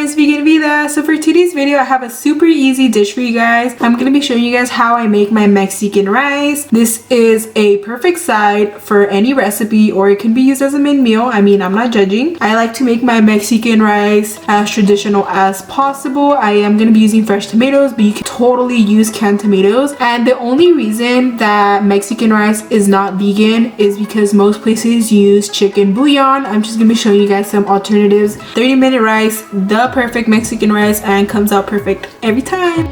guys, Vegan Vida. So for today's video, I have a super easy dish for you guys. I'm going to be showing you guys how I make my Mexican rice. This is a perfect side for any recipe, or it can be used as a main meal. I mean, I'm not judging. I like to make my Mexican rice as traditional as possible. I am going to be using fresh tomatoes, but you can totally use canned tomatoes. And the only reason that Mexican rice is not vegan is because most places use chicken bouillon. I'm just going to be showing you guys some alternatives. 30-minute rice, the perfect Mexican rice, and comes out perfect every time.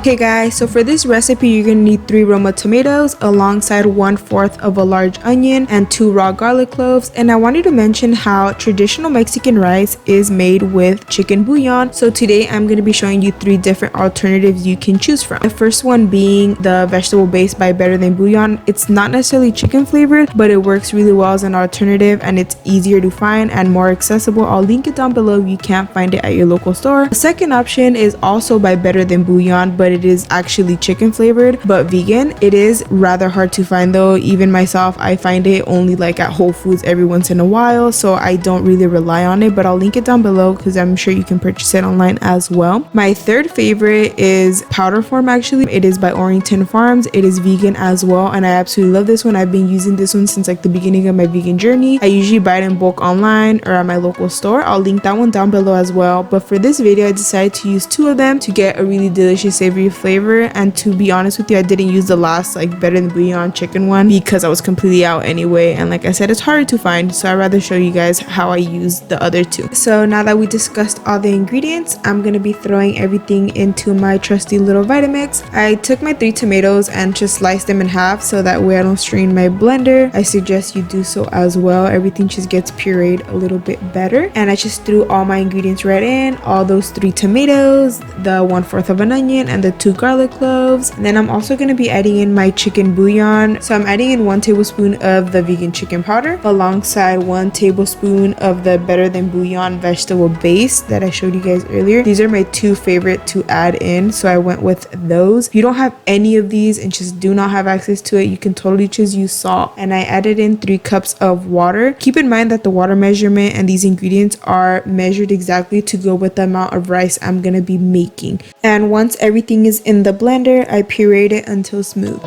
Okay guys, so for this recipe you're gonna need 3 Roma tomatoes alongside 1/4 of a large onion and 2 raw garlic cloves. And I wanted to mention how traditional Mexican rice is made with chicken bouillon. So today I'm gonna be showing you 3 different alternatives you can choose from. The first one being the vegetable base by Better Than Bouillon. It's not necessarily chicken flavored, but it works really well as an alternative and it's easier to find and more accessible. I'll link it down below if you can't find it at your local store. The second option is also by Better Than Bouillon, but it is actually chicken flavored but vegan. It is rather hard to find though. Even myself, I find it only like at Whole Foods every once in a while, so I don't really rely on it, but I'll link it down below because I'm sure you can purchase it online as well. My third favorite is powder form. Actually, it is by Orrington Farms. It is vegan as well and I absolutely love this one. I've been using this one since like the beginning of my vegan journey. I usually buy it in bulk online or at my local store. I'll link that one down below as well, but for this video I decided to use 2 of them to get a really delicious savory flavor. And to be honest with you, I didn't use the last like Better Than Bouillon chicken one because I was completely out anyway, and like I said, it's hard to find, so I'd rather show you guys how I use the other 2. So now that we discussed all the ingredients, I'm gonna be throwing everything into my trusty little Vitamix. I took my 3 tomatoes and just sliced them in half so that way I don't strain my blender. I suggest you do so as well. Everything just gets pureed a little bit better. And I just threw all my ingredients right in, all those 3 tomatoes, the 1/4 of an onion, and the 2 garlic cloves. And then I'm also going to be adding in my chicken bouillon. So I'm adding in 1 tablespoon of the vegan chicken powder alongside 1 tablespoon of the Better Than Bouillon vegetable base that I showed you guys earlier. These are my 2 favorite to add in, so I went with those. If you don't have any of these and just do not have access to it, you can totally just use salt. And I added in 3 cups of water. Keep in mind that the water measurement and these ingredients are measured exactly to go with the amount of rice I'm going to be making. And once everything is in the blender, I pureed it until smooth.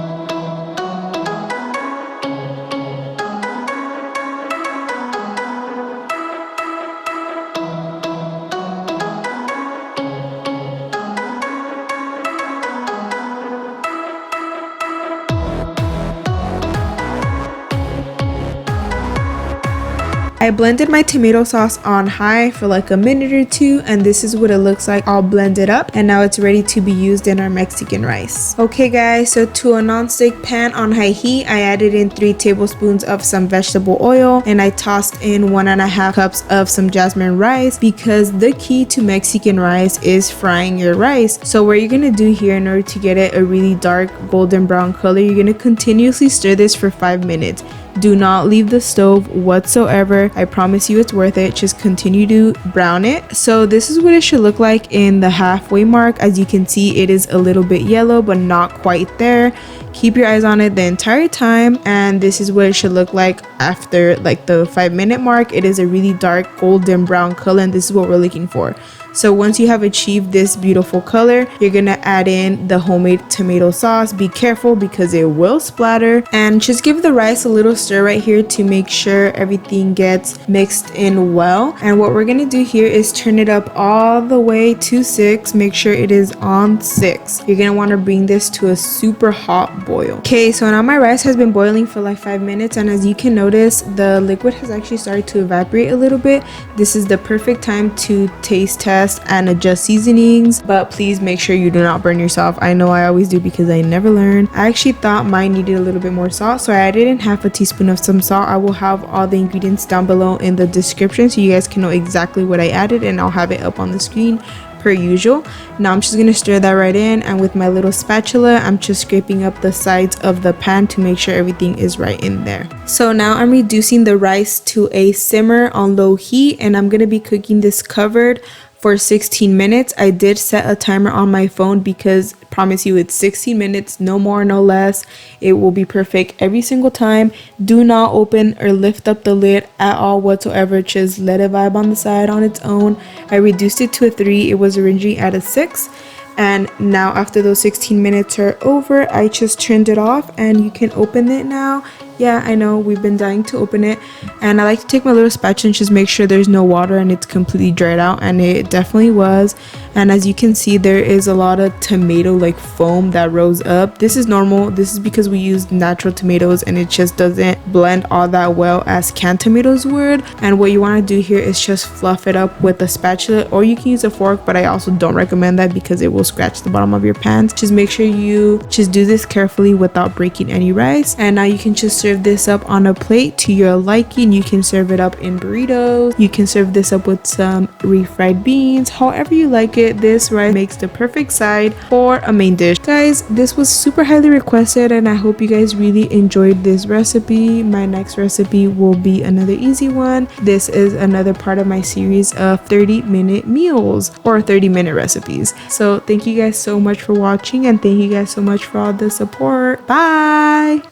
I blended my tomato sauce on high for like a minute or 2, and this is what it looks like all blended up, and now it's ready to be used in our Mexican rice. Okay guys, so to a non-stick pan on high heat, I added in 3 tablespoons of some vegetable oil, and I tossed in 1.5 cups of some jasmine rice, because the key to Mexican rice is frying your rice. So what you're gonna do here in order to get it a really dark golden brown color, you're gonna continuously stir this for 5 minutes. Do not leave the stove whatsoever. I promise you it's worth it. Just continue to brown it. So this is what it should look like in the halfway mark. As you can see, it is a little bit yellow but not quite there. Keep your eyes on it the entire time, and this is what it should look like after like the 5-minute mark. It is a really dark golden brown color, and this is what we're looking for. So once you have achieved this beautiful color, you're gonna add in the homemade tomato sauce. Be careful because it will splatter, and just give the rice a little stir right here to make sure everything gets mixed in well. And what we're gonna do here is turn it up all the way to 6. Make sure it is on 6. You're gonna want to bring this to a super hot boil. Okay, so now my rice has been boiling for like 5 minutes, and as you can notice, the liquid has actually started to evaporate a little bit. This is the perfect time to taste test and adjust seasonings, but please make sure you do not burn yourself. I know I always do because I never learn. I actually thought mine needed a little bit more salt, so I added in 1/2 teaspoon of some salt. I will have all the ingredients down below in the description so you guys can know exactly what I added, and I'll have it up on the screen per usual. Now I'm just gonna stir that right in, and with my little spatula I'm just scraping up the sides of the pan to make sure everything is right in there. So now I'm reducing the rice to a simmer on low heat, and I'm gonna be cooking this covered for 16 minutes. I did set a timer on my phone because I promise you it's 16 minutes, no more, no less. It will be perfect every single time. Do not open or lift up the lid at all whatsoever. Just let it vibe on the side on its own. I reduced it to a 3. It was originally at a 6. And now after those 16 minutes are over, I just turned it off and you can open it now. Yeah, I know we've been dying to open it, and I like to take my little spatula and just make sure there's no water and it's completely dried out, and it definitely was. And as you can see, there is a lot of tomato like foam that rose up. This is normal. This is because we used natural tomatoes and it just doesn't blend all that well as canned tomatoes would. And what you want to do here is just fluff it up with a spatula, or you can use a fork, but I also don't recommend that because it will scratch the bottom of your pans. Just make sure you just do this carefully without breaking any rice. And now you can just serve this up on a plate to your liking. You can serve it up in burritos. You can serve this up with some refried beans. However you like it, this rice makes the perfect side for a main dish. Guys, this was super highly requested and I hope you guys really enjoyed this recipe. My next recipe will be another easy one. This is another part of my series of 30-minute meals or 30-minute recipes. So thank you guys so much for watching, and thank you guys so much for all the support. Bye!